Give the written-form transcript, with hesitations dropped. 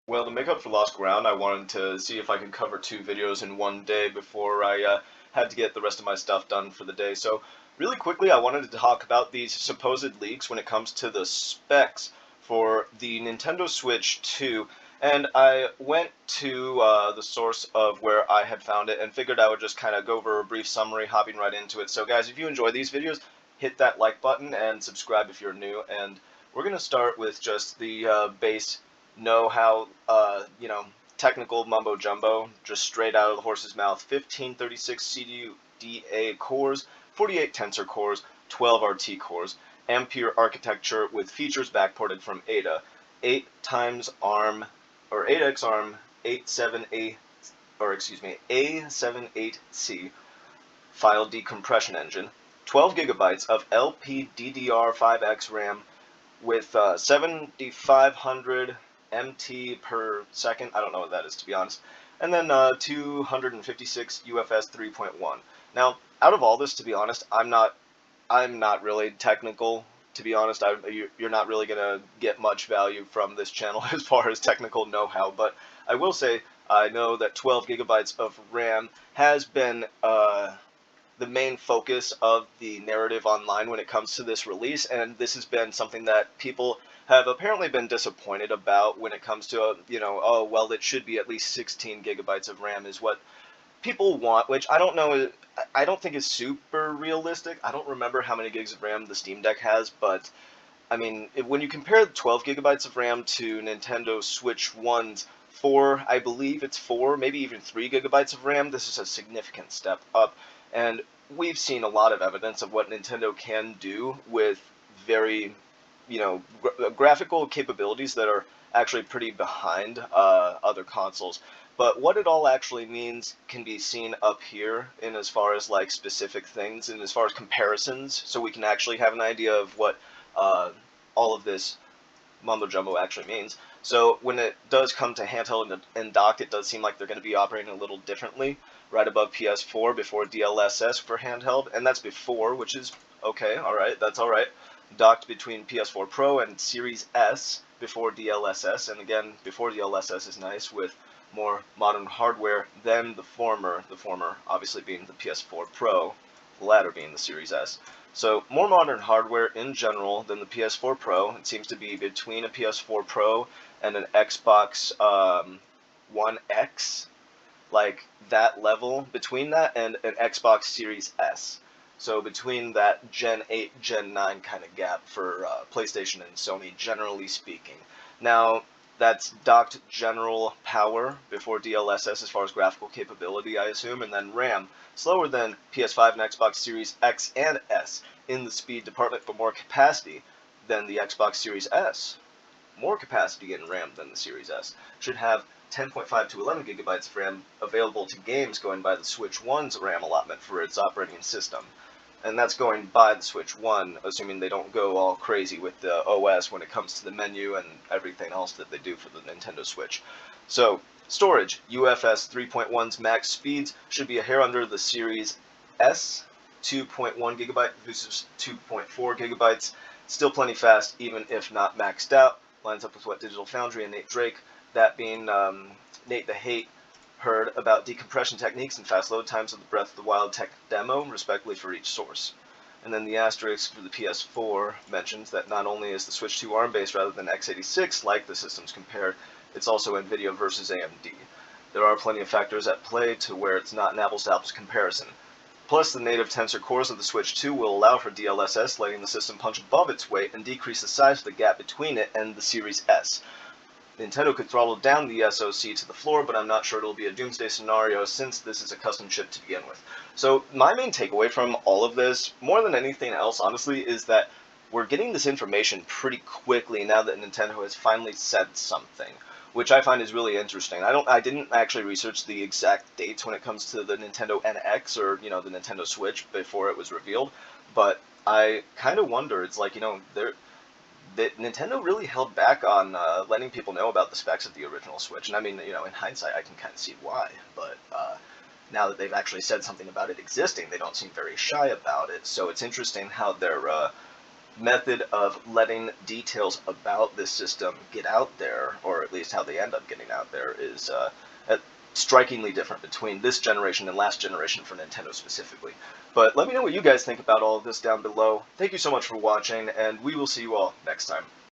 Well, to make up for lost ground, I wanted to see if I could cover two videos in one day before I had to get the rest of my stuff done for the day. So, really quickly, I wanted to talk about these supposed leaks when it comes to the specs for the Nintendo Switch 2. And I went to the source of where I had found it and figured I would just kind of go over a brief summary, hopping right into it. So, guys, if you enjoy these videos, hit that like button and subscribe if you're new. And we're going to start with just the base know how, technical mumbo jumbo, just straight out of the horse's mouth. 1536 CDA cores, 48 tensor cores, 12 RT cores, Ampere architecture with features backported from Ada, 8 times ARM, or 8x ARM, 87A, or excuse me, A78C file decompression engine, 12 gigabytes of LPDDR5X RAM, with 7,500 MT per second. I don't know what that is, to be honest. And then 256 UFS 3.1. Now, out of all this, to be honest, I'm not really technical. To be honest, you're not really gonna get much value from this channel as far as technical know-how. But I will say I know that 12 gigabytes of RAM has been the main focus of the narrative online when it comes to this release, and this has been something that people have apparently been disappointed about when it comes to, oh, well, it should be at least 16 gigabytes of RAM is what people want, which I don't know, I don't think is super realistic. I don't remember how many gigs of RAM the Steam Deck has, but I mean, when you compare 12 gigabytes of RAM to Nintendo Switch 1's 4, I believe it's 4, maybe even 3 gigabytes of RAM, this is a significant step up. And we've seen a lot of evidence of what Nintendo can do with very, graphical capabilities that are actually pretty behind other consoles. But what it all actually means can be seen up here in as far as like specific things and as far as comparisons, so we can actually have an idea of what uh, all of this mumbo jumbo actually means. So when it does come to handheld and docked, it does seem like they're going to be operating a little differently. Right above PS4 before DLSS for handheld, and that's before, which is okay, alright, that's alright. Docked between PS4 Pro and Series S before DLSS, and again, before DLSS is nice with more modern hardware than the former obviously being the PS4 Pro, the latter being the Series S. So more modern hardware in general than the PS4 Pro. It seems to be between a PS4 Pro and an Xbox One X, like that level between that and an Xbox Series S. So between that Gen 8, Gen 9 kind of gap for PlayStation and Sony, generally speaking. Now, that's docked general power before DLSS as far as graphical capability, I assume, and then RAM, slower than PS5 and Xbox Series X and S in the speed department, but more capacity than the Xbox Series S. More capacity in RAM than the Series S. Should have 10.5 to 11 gigabytes of RAM available to games going by the Switch 1's RAM allotment for its operating system. And that's going by the Switch 1, assuming they don't go all crazy with the OS when it comes to the menu and everything else that they do for the Nintendo Switch. So, storage, UFS 3.1's max speeds should be a hair under the Series S, 2.1 gigabyte versus 2.4 gigabytes. Still plenty fast, even if not maxed out. Lines up with what Digital Foundry and Nate Drake, that being Nate the Hate, heard about decompression techniques and fast load times of the Breath of the Wild tech demo, respectively for each source. And then the asterisk for the PS4 mentions that not only is the Switch 2 ARM-based rather than x86 like the systems compared, it's also NVIDIA versus AMD. There are plenty of factors at play to where it's not an apples-to-apples comparison. Plus, the native tensor cores of the Switch 2 will allow for DLSS, letting the system punch above its weight and decrease the size of the gap between it and the Series S. Nintendo could throttle down the SoC to the floor, but I'm not sure it'll be a doomsday scenario since this is a custom chip to begin with. So my main takeaway from all of this, more than anything else, honestly, is that we're getting this information pretty quickly now that Nintendo has finally said something, which I find is really interesting. I didn't actually research the exact dates when it comes to the Nintendo NX or, the Nintendo Switch before it was revealed, but I kind of wonder, it's like, that Nintendo really held back on letting people know about the specs of the original Switch. And I mean, in hindsight, I can kind of see why. But now that they've actually said something about it existing, they don't seem very shy about it. So it's interesting how they're method of letting details about this system get out there, or at least how they end up getting out there, is strikingly different between this generation and last generation for Nintendo specifically. But let me know what you guys think about all of this down below. Thank you so much for watching, and we will see you all next time.